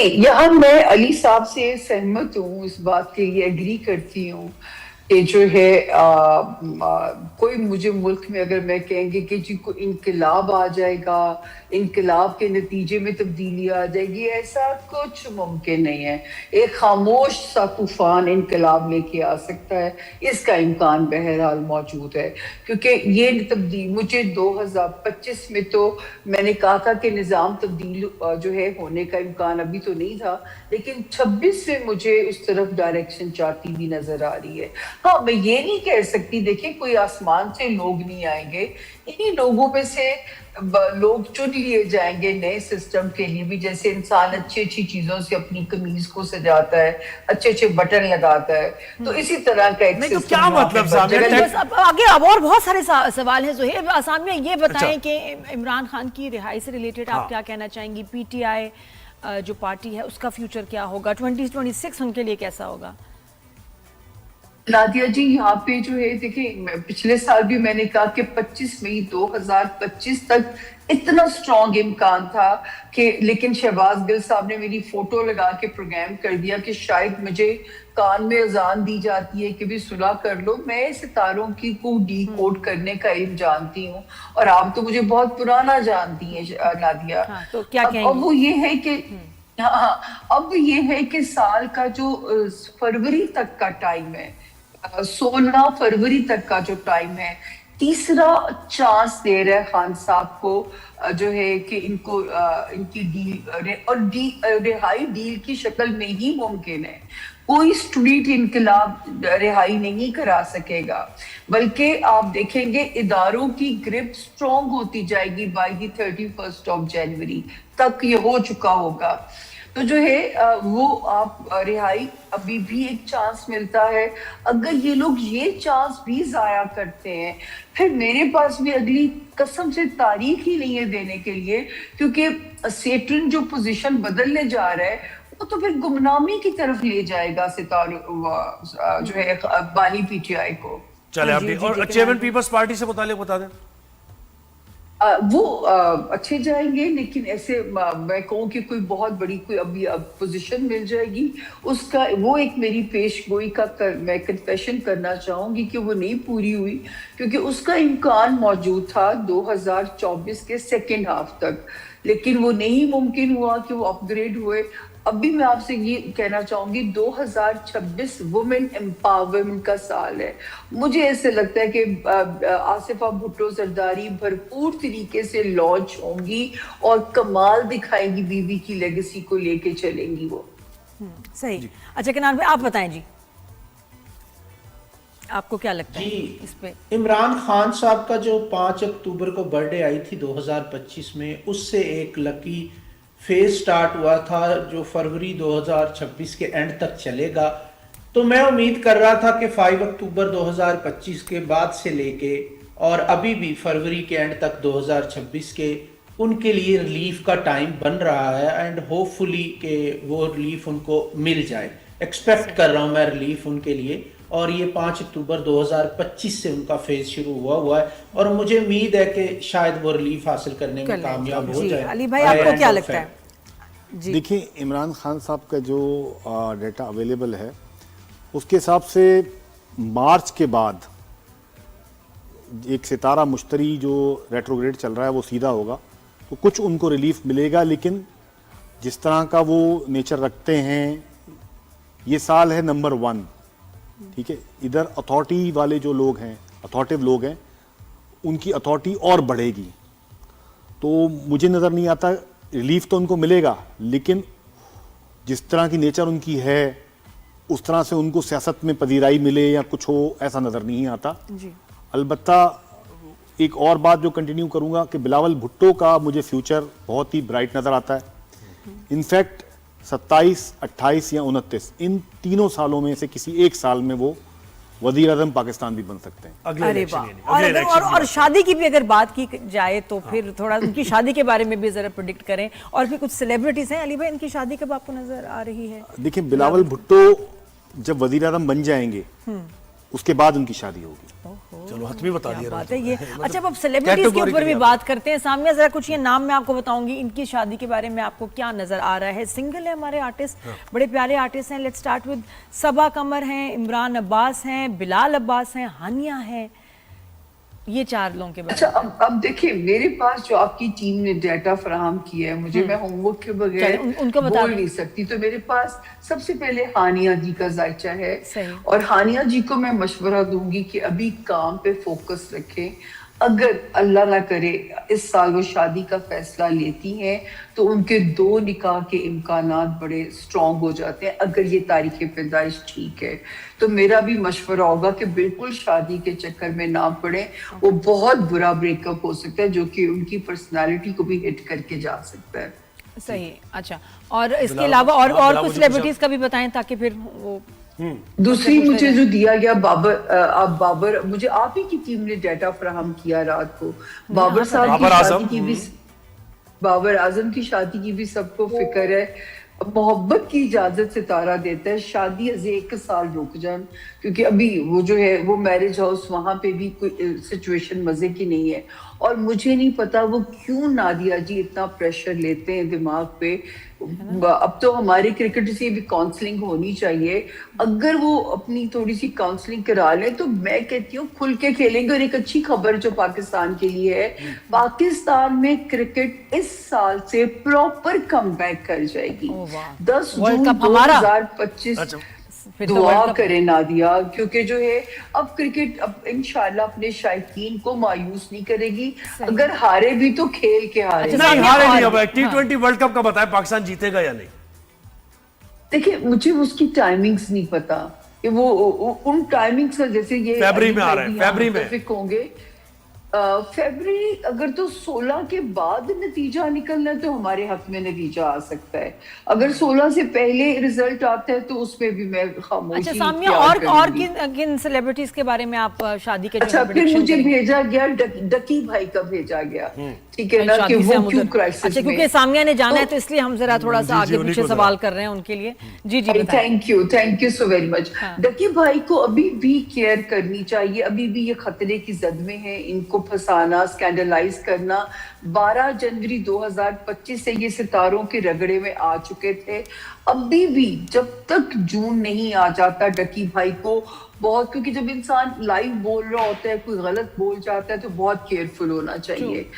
नहीं, यहाँ मैं अली साहब से सहमत हूँ, इस बात के लिए एग्री करती हूँ कि जो है कोई मुझे मुल्क में अगर मैं कहेंगे कि जी को इनकलाब आ जाएगा, इनकलाब के नतीजे में तब्दीली आ जाएगी, ऐसा कुछ मुमकिन नहीं है। एक खामोश सा तूफान इनकलाब लेके आ सकता है, इसका इम्कान बहरहाल मौजूद है। क्योंकि ये तब्दील मुझे 2025 में तो मैंने कहा था कि निज़ाम तब्दील जो है होने का इम्कान अभी तो नहीं था, लेकिन 26 में मुझे उस तरफ डायरेक्शन चाहती हुई नजर आ रही है। हाँ, मैं ये नहीं कह सकती, देखिए कोई आसमान से लोग नहीं आएंगे, इन्हीं लोगों में से लोग चुन लिए जाएंगे नए सिस्टम के लिए भी। जैसे इंसान अच्छी अच्छी चीजों से अपनी कमीज को सजाता है, अच्छे अच्छे बटन लगाता है, तो इसी तरह का एक नहीं तो सिस्टम क्या मतलब आगे अब और बहुत सारे सवाल हैं ज़ोहेब। आसाम में ये बताएं कि इमरान खान की रिहाई से रिलेटेड आप क्या कहना चाहेंगी? पीटीआई जो पार्टी है उसका फ्यूचर क्या होगा? 2026 उनके लिए कैसा होगा? नादिया जी, यहाँ पे जो है देखिए, पिछले साल भी मैंने कहा कि 25 मई 2025 तक इतना स्ट्रॉन्ग इम्कान था कि, लेकिन शहबाज गिल साहब ने मेरी फोटो लगा के प्रोग्राम कर दिया कि शायद मुझे कान में अजान दी जाती है कि भी सुलह कर लो। मैं सितारों की को डी कोड करने का इल्म जानती हूँ, और आप तो मुझे बहुत पुराना जानती हैं नादिया। हाँ, तो क्या कहेंगी? अब वो ये है कि हाँ, अब ये है कि साल का जो फरवरी तक का टाइम है, 16 फरवरी तक का जो टाइम है, तीसरा चांस दे रहे हैं खान साहब को जो है कि इनको इनकी डील और रिहाई डील की शक्ल में ही मुमकिन है। कोई स्ट्रीट इनकलाब रिहाई नहीं करा सकेगा, बल्कि आप देखेंगे इदारों की ग्रिप स्ट्रॉन्ग होती जाएगी। बाय द 31 ऑफ जनवरी तक ये हो चुका होगा। तो जो है वो आप रिहाई अभी भी एक चांस मिलता है। अगर ये लोग ये चांस भी जाया करते हैं, फिर मेरे पास भी अगली कसम से तारीख ही नहीं है देने के लिए, क्योंकि सेटन जो पोजीशन बदलने जा रहा है वो तो फिर गुमनामी की तरफ ले जाएगा सितारों जो है बानी पीटीआई को। चले आप भी और चेयरमैन पीपल्स पार्टी से मुतालिक बता दें। वो अच्छे जाएंगे, लेकिन ऐसे मैं कहूँ कि कोई बहुत बड़ी कोई अभी पोजीशन मिल जाएगी उसका, वो एक मेरी पेशगोई का मैं कन्फेशन करना चाहूंगी कि वो नहीं पूरी हुई, क्योंकि उसका इम्कान मौजूद था 2024 के सेकेंड हाफ तक, लेकिन वो नहीं मुमकिन हुआ कि वो अपग्रेड हुए। अभी मैं आपसे ये कहना चाहूंगी 2026 वुमेन एम्पावरमेंट का साल है। मुझे ऐसे लगता है कि आसिफा भुट्टो जरदारी भरपूर तरीके से लॉन्च होंगी और कमाल दिखाएंगी, बीवी की लेगेसी को लेके चलेंगी वो। सही। अच्छा किनान भाई आप बताएं जी, आपको क्या लगता है इस पे? इमरान खान साहब का जो 5 अक्टूबर को बर्थडे आई थी 2025 में, उससे एक लकी फेज स्टार्ट हुआ था जो फरवरी 2026 के एंड तक चलेगा। तो मैं उम्मीद कर रहा था कि 5 अक्टूबर 2025 के बाद से लेके और अभी भी फरवरी के एंड तक 2026 के उनके लिए रिलीफ का टाइम बन रहा है, एंड होपफुली कि वो रिलीफ उनको मिल जाए। एक्सपेक्ट कर रहा हूँ मैं रिलीफ उनके लिए, और ये 5 अक्टूबर 2025 से उनका फेज शुरू हुआ है, और मुझे उम्मीद है कि शायद वो रिलीफ हासिल करने में कामयाब हो जाए। अली भाई आपको क्या लगता है? देखिए, इमरान खान साहब का जो डेटा अवेलेबल है उसके हिसाब से मार्च के बाद एक सितारा मुश्तरी जो रेट्रोग्रेड चल रहा है वो सीधा होगा, तो कुछ उनको रिलीफ मिलेगा। लेकिन जिस तरह का वो नेचर रखते हैं, ये साल है नंबर 1, ठीक है। इधर अथॉरिटी वाले जो लोग हैं, अथॉरिटिव लोग हैं, उनकी अथॉरिटी और बढ़ेगी। तो मुझे नज़र नहीं आता, रिलीफ तो उनको मिलेगा, लेकिन जिस तरह की नेचर उनकी है उस तरह से उनको सियासत में पजीराई मिले या कुछ हो, ऐसा नज़र नहीं आता जी। अलबत्ता एक और बात जो कंटिन्यू करूंगा कि बिलावल भुट्टो का मुझे फ्यूचर बहुत ही ब्राइट नज़र आता है। इनफैक्ट 27, 28 या 29 इन तीनों सालों में से किसी एक साल में वो वज़ीर आज़म पाकिस्तान भी बन सकते हैं। अरे वाह। और शादी की भी अगर बात की जाए तो फिर थोड़ा उनकी शादी के बारे में भी जरा प्रेडिक्ट करें। और फिर कुछ सेलिब्रिटीज हैं अली भाई, इनकी शादी कब आपको नजर आ रही है? देखिए, बिलावल भुट्टो जब वज़ीर आज़म बन जाएंगे उसके बाद उनकी शादी होगी। चलो हतमी बता क्या दिया बात रहा है ये। मतलब अच्छा, अब सेलिब्रिटीज के category ऊपर भी के बात करते हैं। सामने जरा कुछ ये नाम मैं आपको बताऊंगी, इनकी शादी के बारे में आपको क्या नजर आ रहा है। सिंगल है हमारे आर्टिस्ट, बड़े प्यारे आर्टिस्ट हैं। लेट्स स्टार्ट विद सबा कमर हैं, इमरान अब्बास हैं, बिलाल अब्बास हैं, हानिया है। ये 4 लोगों के बारे अच्छा, में अब देखिए, मेरे पास जो आपकी टीम ने डाटा फराहम किया है मुझे, मैं होमवर्क के बगैर चलिए, उनको बता बोल दें। नहीं सकती। तो मेरे पास सबसे पहले हानिया जी का जायचा है। सही। और हानिया जी को मैं मशवरा दूंगी कि अभी काम पे फोकस रखें। अगर अल्लाह ना करे इस साल वो शादी का फैसला लेती हैं तो उनके 2 निकाह के इम्कानात बड़े स्ट्रॉन्ग हो जाते हैं, अगर ये तारीख पैदाइश ठीक है। तो मेरा भी मशवरा होगा कि बिल्कुल शादी के चक्कर में ना पड़े। वो बहुत बुरा ब्रेकअप हो सकता है जो कि उनकी पर्सनालिटी को भी हिट करके जा सकता है। सही। अच्छा, और इसके बिलाल, अलावा और बिलाल कुछ मुझे सेलिब्रिटीज का भी बताएं ताकि फिर वो दूसरी मुझे जो दिया गया बाबर, मुझे आप ही की टीम ने डाटा फराहम किया रात को। बाबर साहब की बाबर शादी आजम। की भी, बाबर आजम की शादी की भी सबको फिक्र है। मोहब्बत की इजाजत सितारा देता है, शादी अजे 1 साल रुक जान, क्योंकि अभी वो जो है वो मैरिज हाउस, वहां पे भी कोई सिचुएशन मजे की नहीं है। और मुझे नहीं पता वो क्यों नादिया जी इतना प्रेशर लेते हैं दिमाग पे। अब तो हमारे क्रिकेटर से भी काउंसलिंग होनी चाहिए। अगर वो अपनी थोड़ी सी काउंसलिंग करा ले तो मैं कहती हूँ खुल के खेलेंगे। और एक अच्छी खबर जो पाकिस्तान के लिए है, पाकिस्तान में क्रिकेट इस साल से प्रॉपर कमबैक कर जाएगी। ओह वाह। 10 वर्ल्ड जून कप हमारा? 2025। अच्छा, फिर तो दुआ वर्ल्ड कप- करें नादिया, क्योंकि जो है अब क्रिकेट अब इंशाल्लाह अपने शायकीन को मायूस नहीं करेगी। अगर हारे भी तो खेल के हारे। अच्छा, नहीं सामने हारे नहीं। और- अब T20 वर्ल्ड कप का बताएं, पाकिस्तान जीतेगा या नहीं? देखिए, मुझे उसकी टाइमिंग्स नहीं पता कि वो उन टाइमिंग्स का, जैसे ये फरवरी में आ रहा है, फरवरी में। मुत्तफिक होंगे। फरवरी अगर तो 16 के बाद नतीजा निकलना है तो हमारे हक में नतीजा आ सकता है। अगर 16 से पहले रिजल्ट आता है तो उसमें भी मैं खामोशी अच्छा सामिया, इख्तियार और करूंगी। किन सेलिब्रिटीज के बारे में आप शादी के जो अच्छा, है फिर prediction मुझे करेंगे? भेजा गया डकी भाई का भेजा गया, ठीक है ना, कि शादी से वो हम क्यों उधर- क्राइसिस अच्छा, क्योंकि में। सामिया ने जाना है तो- तो इसलिए हम जरा थोड़ा सा जी, आगे उन्हीं पीछे को सवाल जरा। कर रहे हैं उनके लिए। जी बताएं। Thank you so very much. हाँ। डकी भाई को अभी भी केयर करनी चाहिए, अभी भी ये खतरे की जद में है। इनको फंसाना, स्कैंडलाइज करना। 12 जनवरी 2025 से ये सितारों के रगड़े में आ चुके थे। अभी भी जब तक जून नहीं आ जाता डकी भाई को बहुत, क्योंकि जब इंसान लाइव बोल रहा होता है, कोई गलत बोल जाता है तो बहुत केयरफुल होना चाहिए।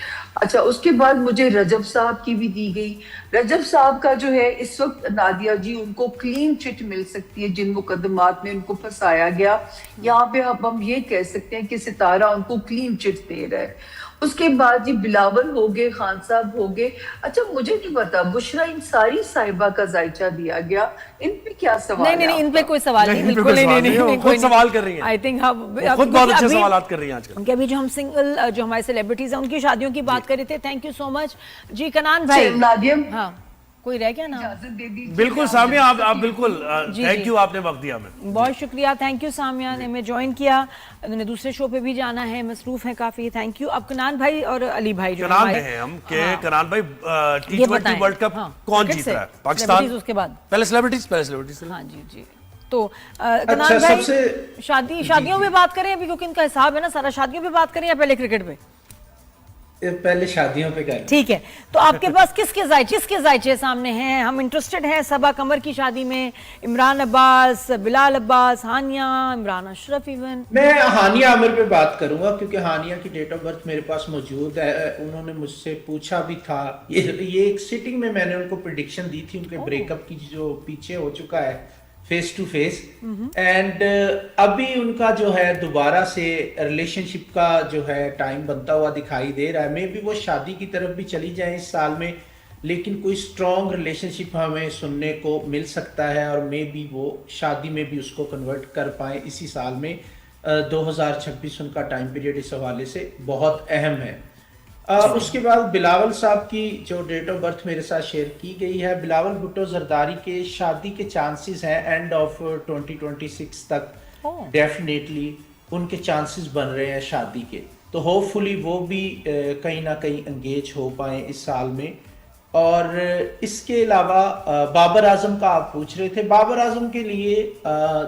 अच्छा, उसके बाद मुझे रजब साहब की भी दी गई। रजब साहब का जो है इस वक्त नादिया जी, उनको क्लीन चिट मिल सकती है जिन मुकदमात में उनको फंसाया गया। यहाँ पे अब हम ये कह सकते हैं कि सितारा उनको क्लीन चिट दे रहा है। उसके बाद जी बिलावल हो गए, खान साहब हो गए। अच्छा, मुझे नहीं पता बुशरा इंसारी साहिबा का जायचा दिया गया, इन पे क्या सवाल नहीं, है इन पे आपका? कोई सवाल नहीं, नहीं, इन पे बिल्कुल कोई सवाल नहीं है, वो कोई खुद नहीं। सवाल कर रही हैं। आई थिंक वो खुद बहुत अच्छे सवाल कर रही हैं आजकल। क्योंकि अभी जो हम सिंगल जो हमारे सेलिब्रिटीज हैं उनकी शादियों की बात कर रहे थे। थैंक यू सो मच जी। कनान भाई, नादिया, हाँ कोई रह गया ना? इजाजत दे दीजिए। बिल्कुल सामिया, आप बिल्कुल जी, थैंक जी। यू, आपने वक्त दिया हमें। बहुत शुक्रिया, थैंक यू सामिया ने हमें ज्वाइन किया। उन्होंने दूसरे शो पे भी जाना है, मसरूफ है काफी। Thank you. अब कनान भाई और अली भाई जो कनान हमारे- में हैं हम के हाँ। कनान भाई, ये T20 बताएं। वर्ल्ड कप हाँ, कौन क्रिकेट जीत से? रहा है? पाकिस्तान। सेलिब्रिटीज उसके बाद। पहले सेलिब्रिटीज। हाँ जी। तो कनान भाई, शादियों पे बात करें अभी, क्योंकि इनका हिसाब है ना सारा। शादियों पे बात करें या पहले क्रिकेट पे? पहले शादियों पे कर। ठीक है, तो आपके पास किसके जायचे सामने हैं? हम इंटरेस्टेड हैं सबा कमर की शादी में, इमरान अब्बास, बिलाल अब्बास, हानिया, इमरान अशरफ इवन। मैं हानिया आमिर पे बात करूंगा क्योंकि हानिया की डेट ऑफ बर्थ मेरे पास मौजूद है। उन्होंने मुझसे पूछा भी था, ये एक सिटिंग में मैंने उनको प्रिडिक्शन दी थी उनके ब्रेकअप की, जो पीछे हो चुका है फेस टू फेस। एंड अभी उनका जो है दोबारा से रिलेशनशिप का जो है टाइम बनता हुआ दिखाई दे रहा है। मे भी वो शादी की तरफ भी चली जाए इस साल में, लेकिन कोई स्ट्रॉन्ग रिलेशनशिप हमें सुनने को मिल सकता है और मे भी वो शादी में भी उसको कन्वर्ट कर पाए इसी साल में। 2026 उनका टाइम पीरियड इस हवाले से बहुत अहम है। उसके बाद बिलावल साहब की जो डेट ऑफ बर्थ मेरे साथ शेयर की गई है, बिलावल भुट्टो जरदारी के शादी के चांसेस हैं एंड ऑफ 2026 तक। डेफिनेटली उनके चांसेस बन रहे हैं शादी के, तो होपफुली वो भी कहीं ना कहीं एंगेज हो पाए इस साल में। और इसके अलावा बाबर आजम का आप पूछ रहे थे, बाबर आजम के लिए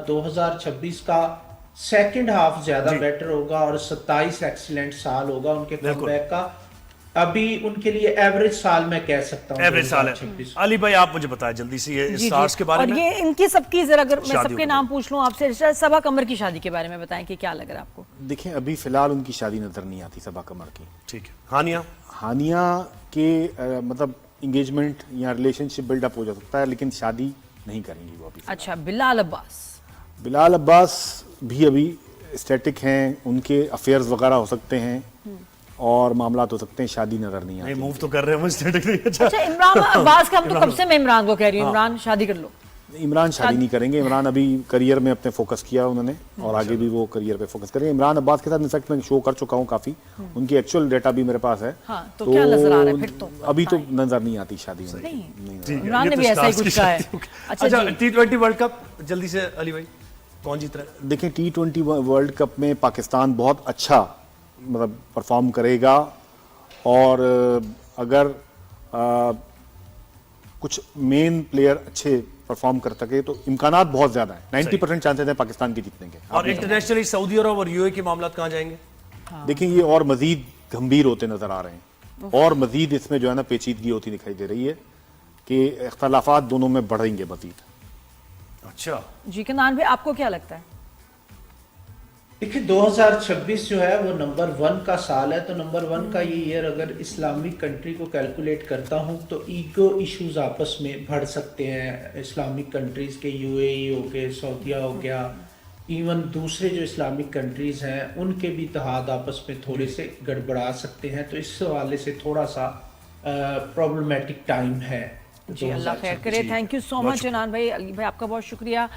2026 का सेकंड हाफ ज्यादा जी। बेटर होगा और 27 एक्सीलेंट साल होगा उनके बिल्कुल। कमबैक का। अभी उनके लिए एवरेज साल मैं कह सकता हूँ एवरेज साल है। 2026। अली भाई आप मुझे बताएं जल्दी से ये जी, स्टार्स जी। के बारे और में। ये इनकी सबकी जरा अगर मैं शादियों सबके के नाम पूछ लूं आपसे, सबा कमर की शादी के बारे में बताएं कि क्या लग रहा है आपको? देखें अभी फिलहाल उनकी शादी नजर नहीं आती सबा कमर की। ठीक है, हानिया हानिया के मतलब इंगेजमेंट या रिलेशनशिप बिल्डअप हो जा सकता है, लेकिन शादी नहीं करेंगी वो अभी। अच्छा, बिलाल अब्बास। बिलाल अब्बास भी अभी स्टैटिक हैं, उनके अफेयर्स वगैरह हो सकते हैं और मामलात हो सकते हैं, शादी नजर नहीं नहीं आती। मूव तो कर रहे हैं मुझे नहीं। अच्छा, इमरान अब्बास का हम तो कब से मैं इमरान को कह रही हूँ, इमरान शादी कर लो। इमरान शादी नहीं करेंगे। इमरान अभी करियर में अपने फोकस किया उन्होंने और आगे भी वो करियर पे फोकस करेंगे। इमरान अब्बास के साथ इनफैक्ट मैं शो कर चुका हूँ काफी, उनकी एक्चुअल डेटा भी मेरे पास है। हाँ, तो क्या नजर आ रहा है फिर तो? अभी तो नजर नहीं आती शादी उनकी। नहीं। नहीं ठीक है, इमरान ये ने तो भी ऐसा ही स्टार्स कुछ की कहा है। शादी होगी। अच्छा अच्छा जी। T20 वर्ल्ड कप जल्दी से अली भाई कौन जीत रहा है? देखें T20 वर्ल्ड कप में पाकिस्तान बहुत अच्छा मतलब परफॉर्म करेगा और अगर कुछ मेन प्लेयर अच्छे परफॉर्म कर सके तो इम्कानात बहुत ज्यादा है। 90% चांसेस है पाकिस्तान के जीतने के। और इंटरनेशनली सऊदी अरब और यूएई के मामला कहाँ जाएंगे? देखिए ये और मजीद गंभीर होते नजर आ रहे हैं और मजीद इसमें जो है ना पेचीदगी होती दिखाई दे रही है कि इख्तलाफात दोनों में बढ़ेंगे मजीद। अच्छा जी कनान भाई, आपको क्या लगता है? देखिए 2026 जो है वो नंबर 1 का साल है, तो नंबर 1 का ये ईयर अगर इस्लामिक कंट्री को कैलकुलेट करता हूँ तो ईगो इश्यूज आपस में बढ़ सकते हैं। इस्लामिक कंट्रीज के यूएई हो गए, सऊदीया हो गया, इवन दूसरे जो इस्लामिक कंट्रीज हैं उनके भी इत्तेहाद आपस में थोड़े से गड़बड़ा सकते हैं। तो इस हवाले से थोड़ा सा प्रॉब्लमेटिक टाइम है। जी, अल्लाह खैर करे। थैंक यू सो मच इनान भाई, अली भाई आपका बहुत शुक्रिया।